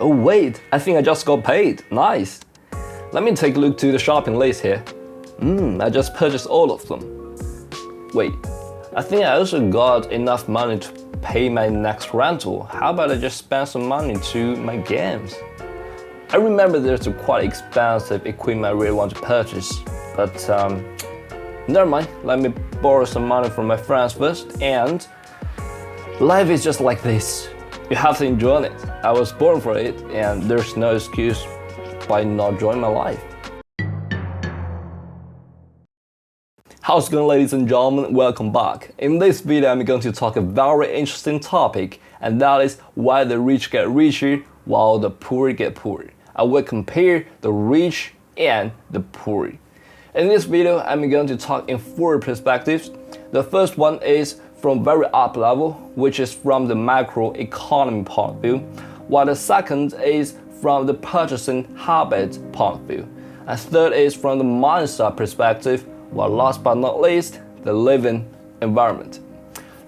Oh wait, I think I just got paid. Nice. Let me take a look to the shopping list here. I just purchased all of them. Wait, I think I also got enough money to pay my next rental. How about I just spend some money to my games? I remember there's a quite expensive equipment I really want to purchase, but never mind. Let me borrow some money from my friends first, and life is just like this. You have to enjoy it. I was born for it, and there's no excuse by not enjoying my life. How's it going, ladies and gentlemen? Welcome back. In this video, I'm going to talk a very interesting topic, and that is why the rich get richer while the poor get poorer. I will compare the rich and the poor. In this video, I'm going to talk in four perspectives. The first one is from very up level, which is from the macroeconomic point of view, while the second is from the purchasing habit point of view, and third is from the mindset perspective, while last but not least, the living environment.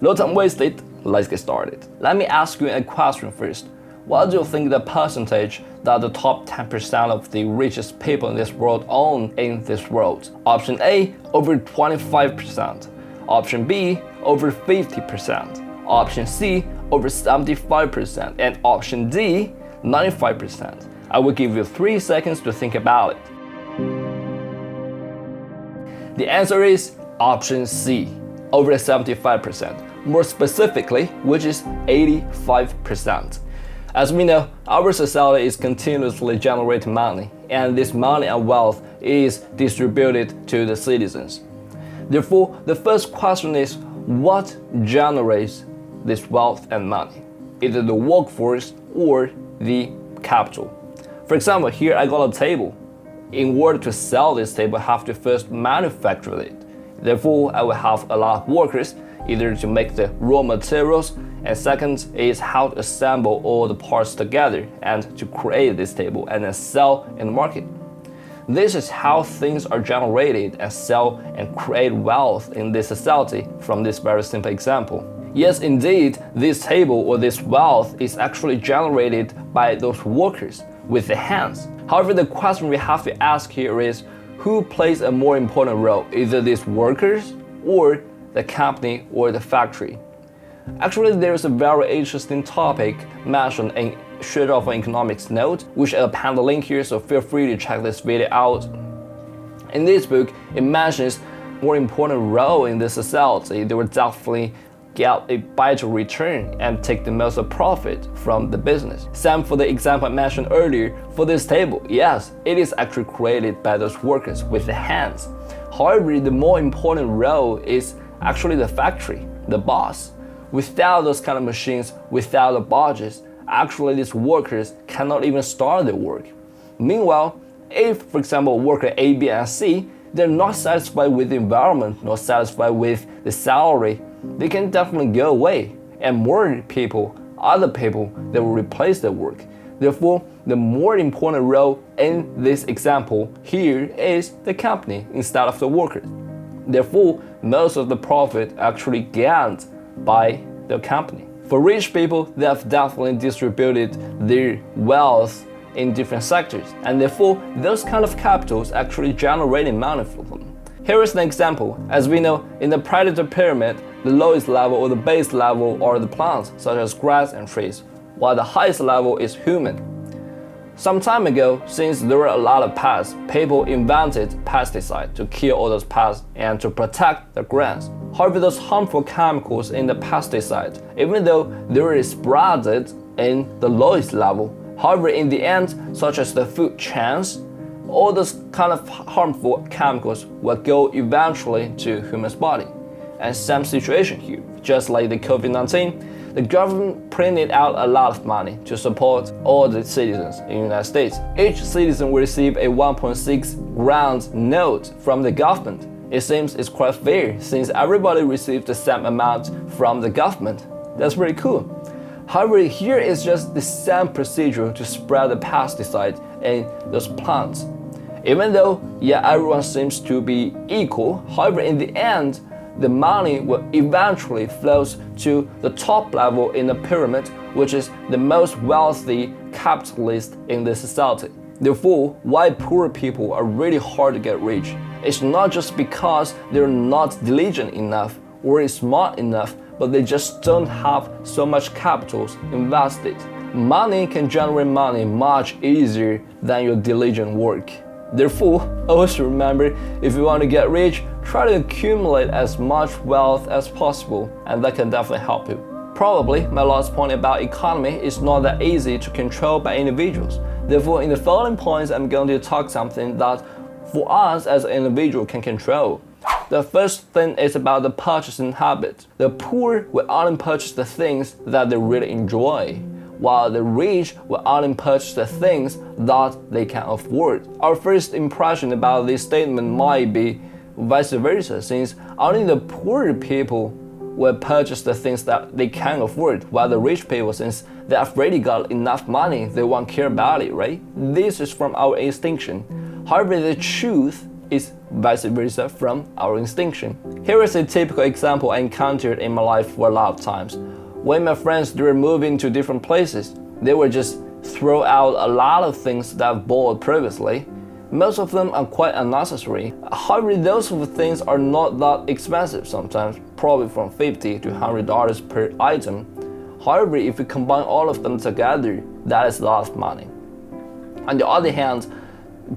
No time wasted, let's get started. Let me ask you a question first. What do you think the percentage that the top 10% of the richest people in this world own in this world? Option A, over 25%. Option B, over 50%. Option C, over 75%. And option D, 95%. I will give you 3 seconds to think about it. The answer is option C, over 75%. More specifically, which is 85%. As we know, our society is continuously generating money, and this money and wealth is distributed to the citizens. Therefore, the first question is, what generates this wealth and money? Either the workforce or the capital. For example, here I got a table. In order to sell this table, I have to first manufacture it. Therefore, I will have a lot of workers, either to make the raw materials, and second is how to assemble all the parts together and to create this table and then sell in the market. This is how things are generated and sell and create wealth in this society from this very simple example. Yes, indeed, this table or this wealth is actually generated by those workers with their hands. However, the question we have to ask here is, who plays a more important role, either these workers or the company or the factory? Actually, there's a very interesting topic mentioned in Short of Economics note, which I'll append the link here, so feel free to check this video out. In this book, it mentions more important role in the society. They will definitely get a better return and take the most profit from the business. Same for the example I mentioned earlier for this table. Yes, it is actually created by those workers with their hands. However, the more important role is actually the factory, the boss. Without those kind of machines, without the budgets, actually these workers cannot even start their work. Meanwhile, if, for example, worker A, B, and C, they're not satisfied with the environment, not satisfied with the salary, they can definitely go away, and more people, other people, they will replace their work. Therefore, the more important role in this example here is the company instead of the workers. Therefore, most of the profit actually gained by the company. For rich people, they have definitely distributed their wealth in different sectors, and therefore those kind of capitals actually generating money for them. Here is an example. As we know, in the predator pyramid, the lowest level or the base level are the plants, such as grass and trees, while the highest level is human. Some time ago, since there were a lot of pests, people invented pesticides to kill all those pests and to protect the grass. However, those harmful chemicals in the pesticide, even though they were spread in the lowest level, however, in the end, such as the food chains, all those kind of harmful chemicals will go eventually to human's body. And same situation here, just like the COVID-19, the government printed out a lot of money to support all the citizens in the United States. Each citizen will receive a 1.6 grand note from the government. It seems it's quite fair since everybody received the same amount from the government. That's pretty cool. However, here is just the same procedure to spread the pesticide in those plants. Even though, yeah, everyone seems to be equal, however, in the end, the money will eventually flow to the top level in the pyramid, which is the most wealthy capitalist in the society. Therefore, why poor people are really hard to get rich? It's not just because they're not diligent enough or smart enough, but they just don't have so much capital invested. Money can generate money much easier than your diligent work. Therefore, also remember, if you want to get rich, try to accumulate as much wealth as possible, and that can definitely help you. Probably, my last point about economy is not that easy to control by individuals. Therefore, in the following points, I'm going to talk something that for us as an individual can control. The first thing is about the purchasing habit. The poor will only purchase the things that they really enjoy, while the rich will only purchase the things that they can afford. Our first impression about this statement might be vice versa, since only the poor people will purchase the things that they can afford, while the rich people, since they have already got enough money, they won't care about it, right? This is from our instinction. However, the truth is vice versa from our instinction. Here is a typical example I encountered in my life for a lot of times. When my friends were moving to different places, they would just throw out a lot of things that I've bought previously. Most of them are quite unnecessary. However, those of the things are not that expensive sometimes, probably from $50 to $100 per item. However, if you combine all of them together, that is a lot of money. On the other hand,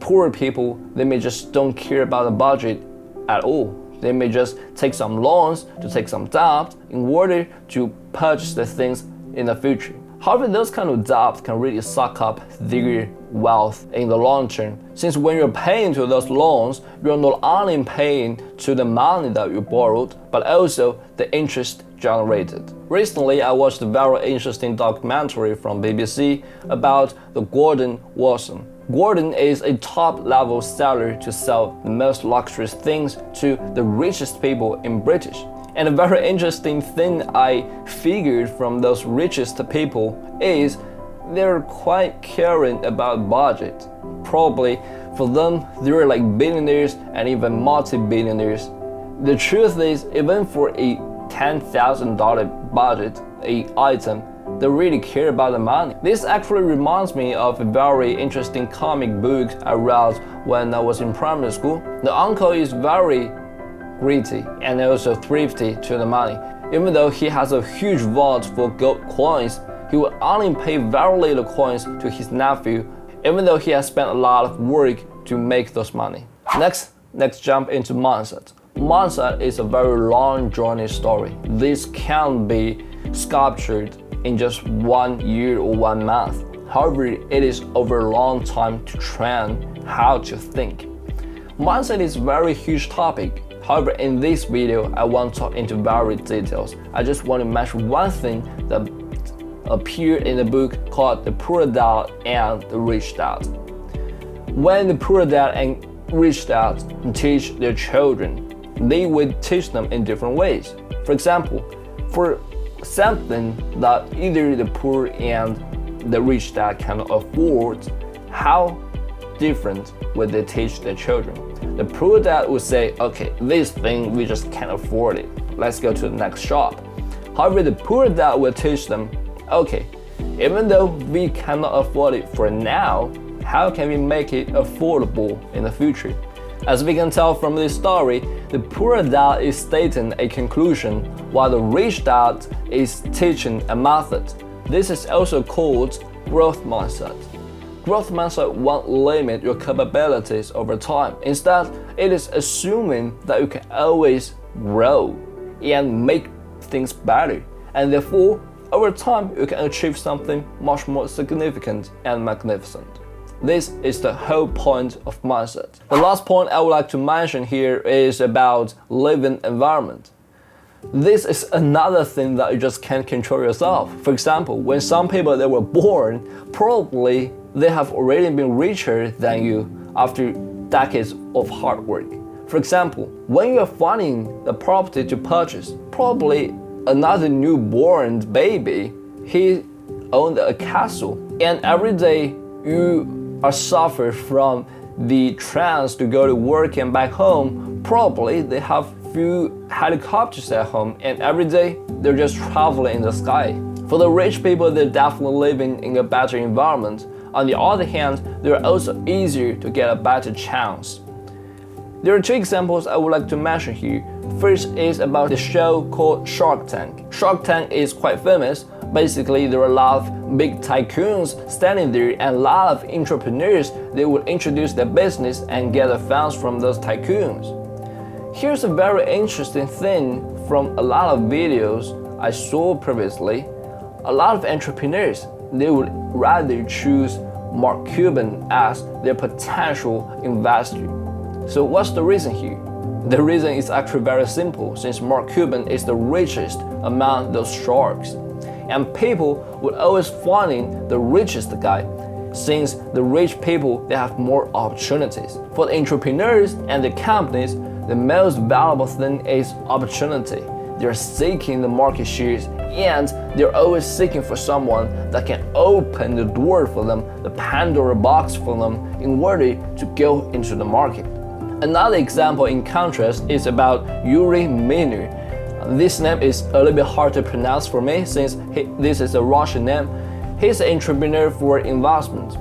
poor people, they may just don't care about the budget at all. They may just take some loans to take some debt in order to purchase the things in the future. However, those kind of debt can really suck up their wealth in the long term, since when you're paying to those loans, you're not only paying to the money that you borrowed, but also the interest generated. Recently, I watched a very interesting documentary from BBC about the Gordon Wilson. Gordon is a top-level seller to sell the most luxurious things to the richest people in British. And a very interesting thing I figured from those richest people is they're quite caring about budget. Probably for them, they're like billionaires and even multi-billionaires. The truth is, even for a $10,000 budget, a item, they really care about the money. This actually reminds me of a very interesting comic book I read when I was in primary school. The uncle is very greedy and also thrifty to the money. Even though he has a huge vault for gold coins, he will only pay very little coins to his nephew, even though he has spent a lot of work to make those money. Next, let's jump into mindset. Mindset is a very long journey story. This can't be sculptured in just 1 year or 1 month. However, it is over a long time to train how to think. Mindset is a very huge topic. However, in this video, I won't talk into very details. I just want to mention one thing that appeared in the book called The Poor Dad and the Rich Dad. When the poor dad and rich dad teach their children, they would teach them in different ways. For example, for something that either the poor and the rich dad cannot afford, how different would they teach their children? The poor dad would say, okay, this thing we just can't afford it. Let's go to the next shop. However, the poor dad will teach them, okay, even though we cannot afford it for now, how can we make it affordable in the future? As we can tell from this story, the poor dad is stating a conclusion, while the rich dad is teaching a method. This is also called growth mindset. Growth mindset won't limit your capabilities over time. Instead, it is assuming that you can always grow and make things better, and therefore, over time, you can achieve something much more significant and magnificent. This is the whole point of mindset. The last point I would like to mention here is about living environment. This is another thing that you just can't control yourself. For example, when some people that were born, probably they have already been richer than you after decades of hard work. For example, when you are finding the property to purchase, probably another newborn baby, he owned a castle, and every day you are suffer from the trance to go to work and back home, probably they have few helicopters at home, and every day they're just traveling in the sky. For the rich people, they're definitely living in a better environment. On the other hand, they're also easier to get a better chance. There are two examples I would like to mention here. First is about the show called Shark Tank. Shark Tank is quite famous. Basically, there are a lot of big tycoons standing there and a lot of entrepreneurs. They would introduce their business and get the funds from those tycoons. Here's a very interesting thing from a lot of videos I saw previously. A lot of entrepreneurs, they would rather choose Mark Cuban as their potential investor. So what's the reason here? The reason is actually very simple, since Mark Cuban is the richest among those sharks. And people would always find the richest guy, since the rich people, they have more opportunities. For the entrepreneurs and the companies, the most valuable thing is opportunity. They're seeking the market shares, and they're always seeking for someone that can open the door for them, the Pandora box for them, in order to go into the market. Another example in contrast is about Yuri Miner. This name is a little bit hard to pronounce for me, since this is a Russian name. He's an entrepreneur for investment.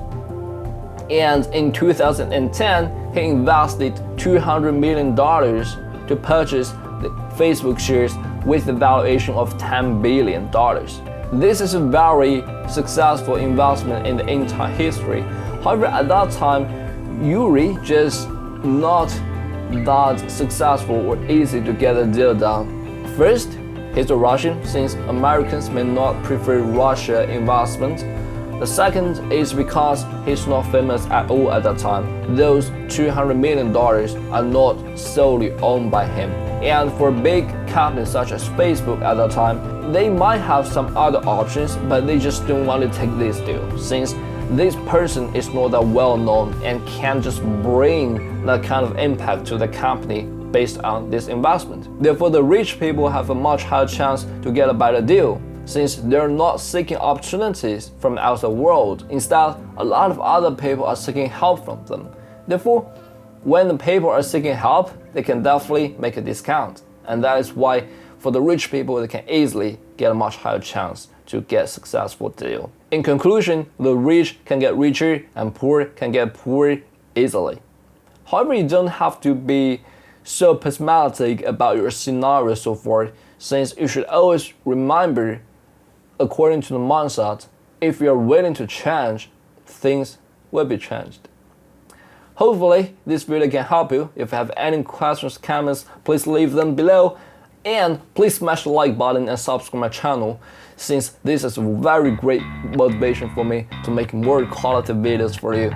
And in 2010, he invested $200 million to purchase the Facebook shares with a valuation of $10 billion. This is a very successful investment in the entire history. However, at that time, Yuri just not that successful or easy to get a deal done. First, he's a Russian, since Americans may not prefer Russia investment. The second is because he's not famous at all at that time. Those $200 million are not solely owned by him. And for big companies such as Facebook at that time, they might have some other options, but they just don't want to take this deal, since this person is not that well known and can't just bring that kind of impact to the company based on this investment. Therefore, the rich people have a much higher chance to get a better deal, since they're not seeking opportunities from the outside world. Instead, a lot of other people are seeking help from them. Therefore, when the people are seeking help, they can definitely make a discount. And that is why for the rich people, they can easily get a much higher chance to get a successful deal. In conclusion, the rich can get richer and poor can get poorer easily. However, you don't have to be so pessimistic about your scenario so far, since you should always remember, according to the mindset, if you are willing to change, things will be changed. Hopefully, this video can help you. If you have any questions, comments, please leave them below. And please smash the like button and subscribe my channel, since this is a very great motivation for me to make more quality videos for you.